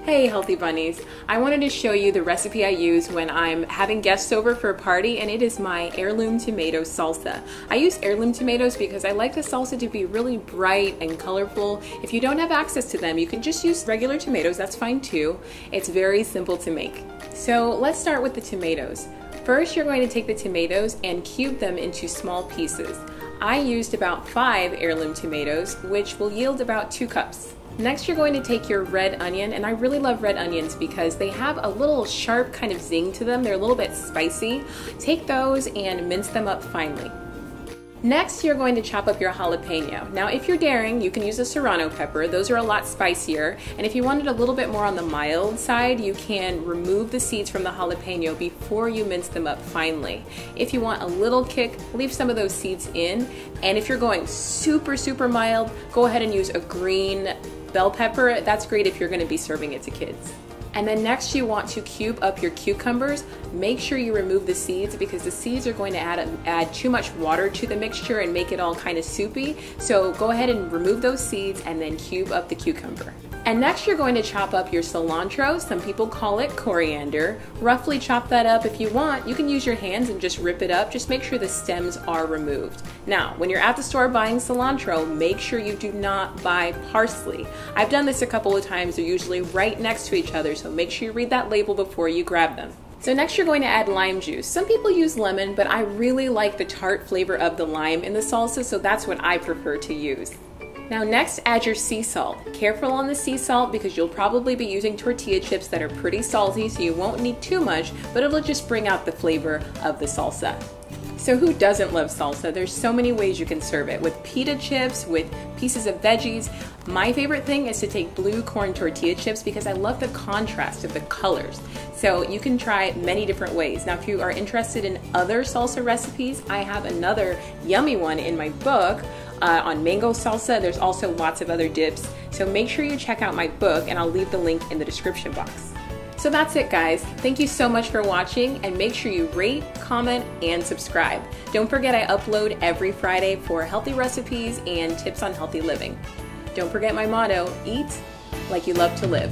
Hey Healthy Bunnies! I wanted to show you the recipe I use when I'm having guests over for a party, and it is my heirloom tomato salsa. I use heirloom tomatoes because I like the salsa to be really bright and colorful. If you don't have access to them, you can just use regular tomatoes, that's fine too. It's very simple to make. So let's start with the tomatoes. First, you're going to take the tomatoes and cube them into small pieces. I used about 5 heirloom tomatoes, which will yield about 2 cups. Next, you're going to take your red onion, and I really love red onions because they have a little sharp kind of zing to them. They're a little bit spicy. Take those and mince them up finely. Next, you're going to chop up your jalapeno. Now, if you're daring, you can use a serrano pepper. Those are a lot spicier. And if you want it a little bit more on the mild side, you can remove the seeds from the jalapeno before you mince them up finely. If you want a little kick, leave some of those seeds in. And if you're going super mild, go ahead and use a green bell pepper. That's great if you're going to be serving it to kids. And then next, you want to cube up your cucumbers. Make sure you remove the seeds because the seeds are going to add too much water to the mixture and make it all kind of soupy. So go ahead and remove those seeds and then cube up the cucumber. And next, you're going to chop up your cilantro. Some people call it coriander. Roughly chop that up. If you want, you can use your hands and just rip it up. Just make sure the stems are removed. Now, when you're at the store buying cilantro, make sure you do not buy parsley. I've done this a couple of times. They're usually right next to each other, so make sure you read that label before you grab them. So next, you're going to add lime juice. Some people use lemon, but I really like the tart flavor of the lime in the salsa, so that's what I prefer to use. Now next, add your sea salt. Careful on the sea salt because you'll probably be using tortilla chips that are pretty salty, so you won't need too much, but it'll just bring out the flavor of the salsa. So who doesn't love salsa? There's so many ways you can serve it, with pita chips, with pieces of veggies. My favorite thing is to take blue corn tortilla chips because I love the contrast of the colors. So you can try many different ways. Now, if you are interested in other salsa recipes, I have another yummy one in my book on mango salsa. There's also lots of other dips. So make sure you check out my book, and I'll leave the link in the description box. So that's it, guys. Thank you so much for watching, and make sure you rate, comment, and subscribe. Don't forget I upload every Friday for healthy recipes and tips on healthy living. Don't forget my motto, eat like you love to live.